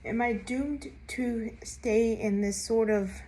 Am I doomed to stay in this sort of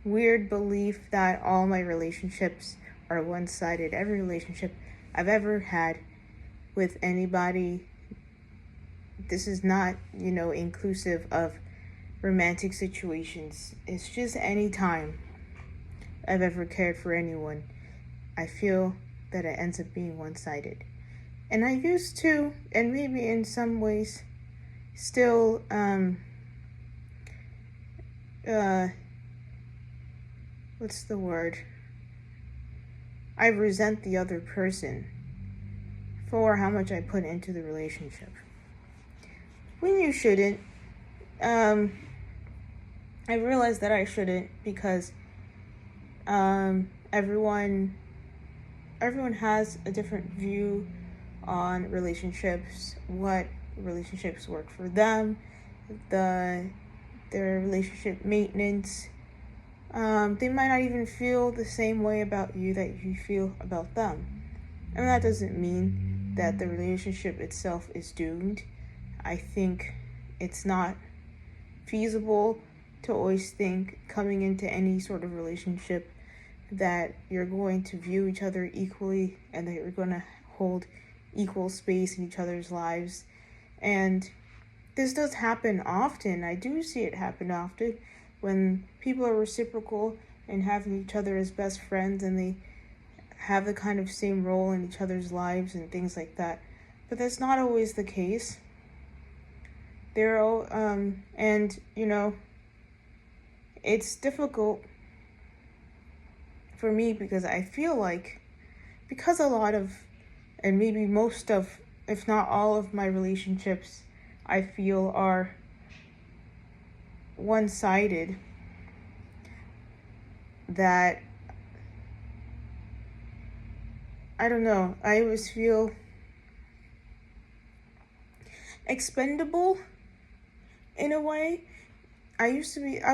weird belief that all my relationships are one-sided? Every relationship I've ever had with anybody, this is not, inclusive of romantic situations. It's just any time I've ever cared for anyone, I feel that it ends up being one-sided. And I used to, and maybe in some ways, still, what's the word? I resent the other person for how much I put into the relationship. When you shouldn't. I realized that I shouldn't because everyone has a different view on relationships, what relationships work for them, their relationship maintenance. They might not even feel the same way about you that you feel about them. And that doesn't mean that the relationship itself is doomed. I think it's not feasible to always think coming into any sort of relationship that you're going to view each other equally and that you're going to hold equal space in each other's lives. And this does happen often. I do see it happen often when people are reciprocal and having each other as best friends and they have the kind of same role in each other's lives and things like that. But that's not always the case. It's difficult for me because I feel like, because a lot of, and maybe most of, if not all of my relationships, I feel are one-sided, that, I don't know, I always feel expendable in a way. I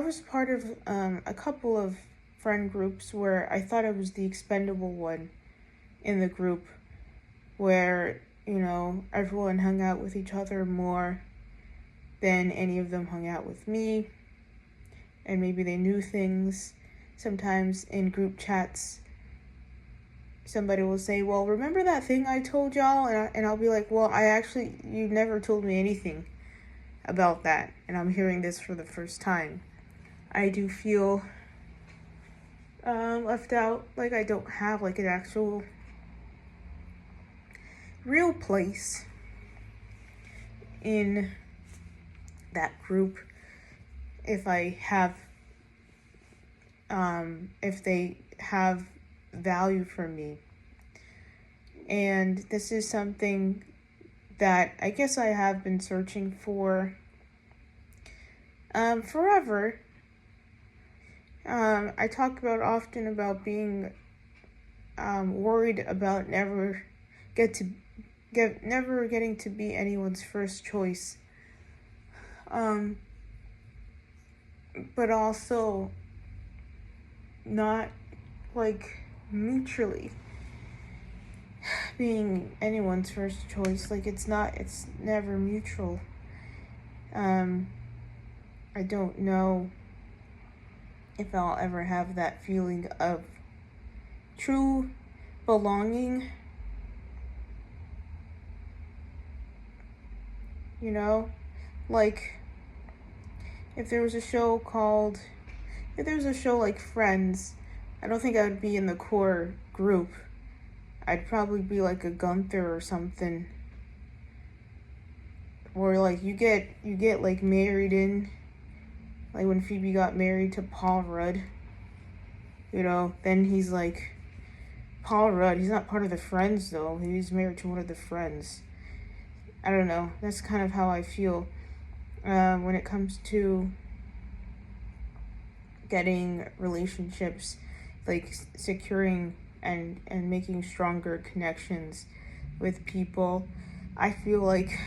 was part of a couple of friend groups where I thought I was the expendable one in the group, where, everyone hung out with each other more than any of them hung out with me, and maybe they knew things. Sometimes in group chats, somebody will say, well, remember that thing I told y'all? And I'll be like, well, you never told me anything about that, and I'm hearing this for the first time. I do feel left out, like I don't have like an actual real place in that group if they have value for me. And this is something that I guess I have been searching for forever. I talk often about being worried about never getting to be anyone's first choice, but also not like mutually being anyone's first choice. Like it's never mutual. I don't know if I'll ever have that feeling of true belonging, like if there was a show like Friends, I don't think I would be in the core group. I'd probably be like a Gunther or something, where like you get like married in, like when Phoebe got married to Paul Rudd, then he's like Paul Rudd. He's not part of the Friends though. He's married to one of the friends. I don't know. That's kind of how I feel when it comes to getting relationships, like securing and making stronger connections with people. I feel like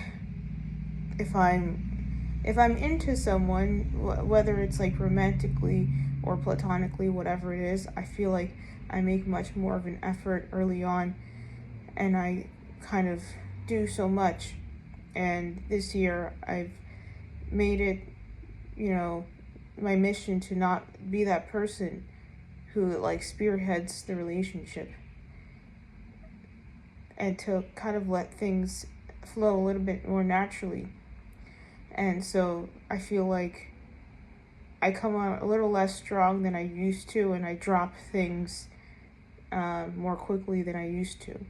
if I'm into someone, whether it's like romantically or platonically, whatever it is, I feel like I make much more of an effort early on, and I kind of do so much. And this year I've made it, my mission to not be that person who like spearheads the relationship, and to kind of let things flow a little bit more naturally. And so I feel like I come on a little less strong than I used to, and I drop things more quickly than I used to.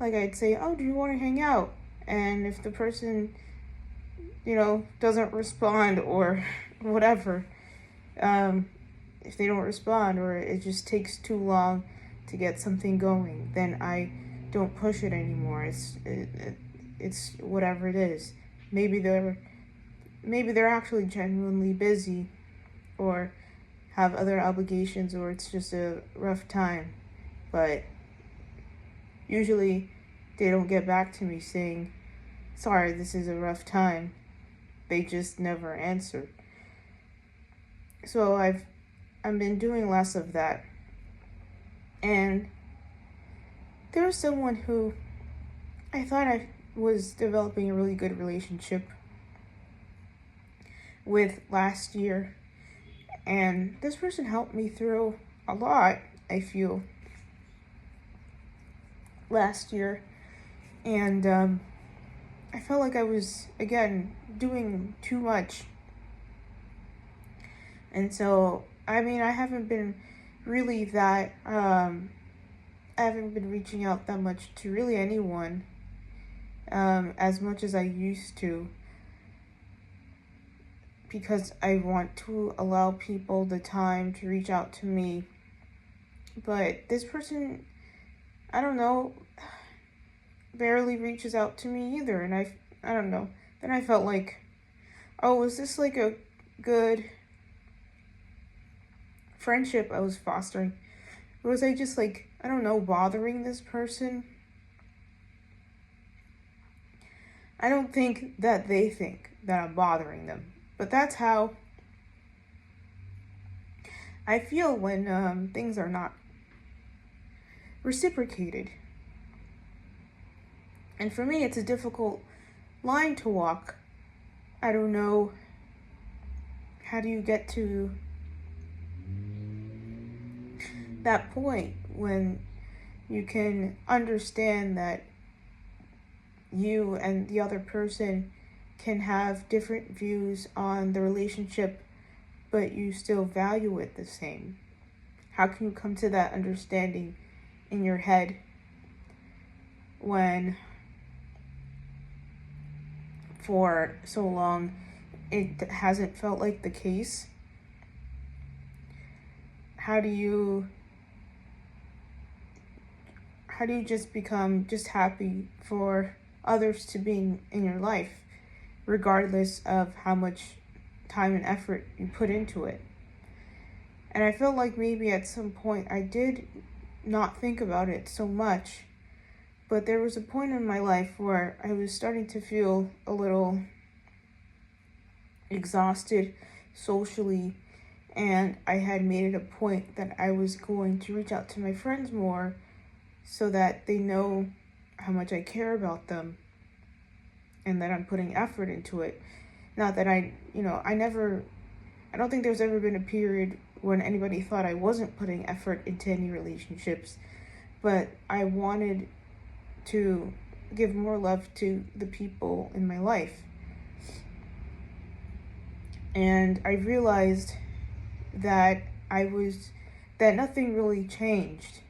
Like I'd say, oh, do you want to hang out? And if the person, doesn't respond or whatever, if they don't respond or it just takes too long to get something going, then I don't push it anymore. It's whatever it is. Maybe they're actually genuinely busy or have other obligations, or it's just a rough time. But usually they don't get back to me saying, sorry, this is a rough time. They just never answered. So I've been doing less of that. And there was someone who I thought I was developing a really good relationship with last year. And this person helped me through a lot, I feel, last year. And I felt like I was, again, doing too much. And so, I haven't been really that, I haven't been reaching out that much to really anyone as much as I used to, because I want to allow people the time to reach out to me. But this person, I don't know, barely reaches out to me either. And I don't know. Then I felt like, oh, is this like a good friendship I was fostering? Or was I just like, I don't know, bothering this person? I don't think that they think that I'm bothering them. But that's how I feel when things are not reciprocated. And for me, it's a difficult line to walk. I don't know, how do you get to that point when you can understand that you and the other person can have different views on the relationship, but you still value it the same? How can you come to that understanding in your head when for so long it hasn't felt like the case? How do you just become just happy for others to be in your life, regardless of how much time and effort you put into it? And I felt like maybe at some point I did not think about it so much, but there was a point in my life where I was starting to feel a little exhausted socially, and I had made it a point that I was going to reach out to my friends more so that they know how much I care about them and that I'm putting effort into it. Not that I don't think there's ever been a period when anybody thought I wasn't putting effort into any relationships, but I wanted to give more love to the people in my life. And I realized that nothing really changed.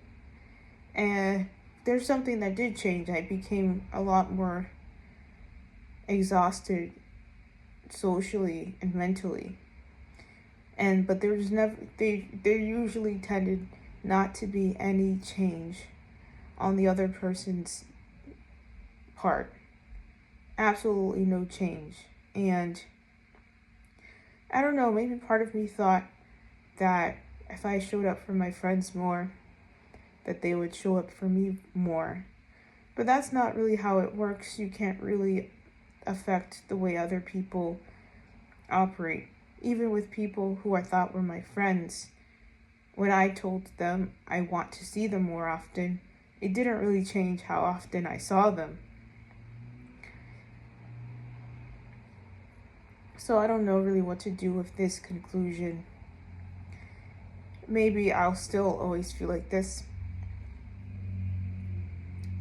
And there's something that did change. I became a lot more exhausted socially and mentally. But there usually tended not to be any change on the other person's part. Absolutely no change. And I don't know, maybe part of me thought that if I showed up for my friends more, that they would show up for me more. But that's not really how it works. You can't really affect the way other people operate. Even with people who I thought were my friends, when I told them I want to see them more often, it didn't really change how often I saw them. So I don't know really what to do with this conclusion. Maybe I'll still always feel like this.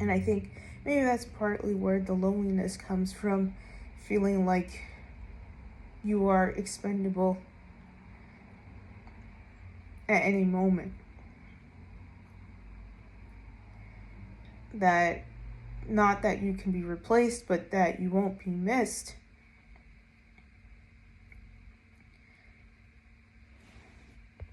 And I think maybe that's partly where the loneliness comes from, feeling like you are expendable at any moment. That not that you can be replaced, but that you won't be missed.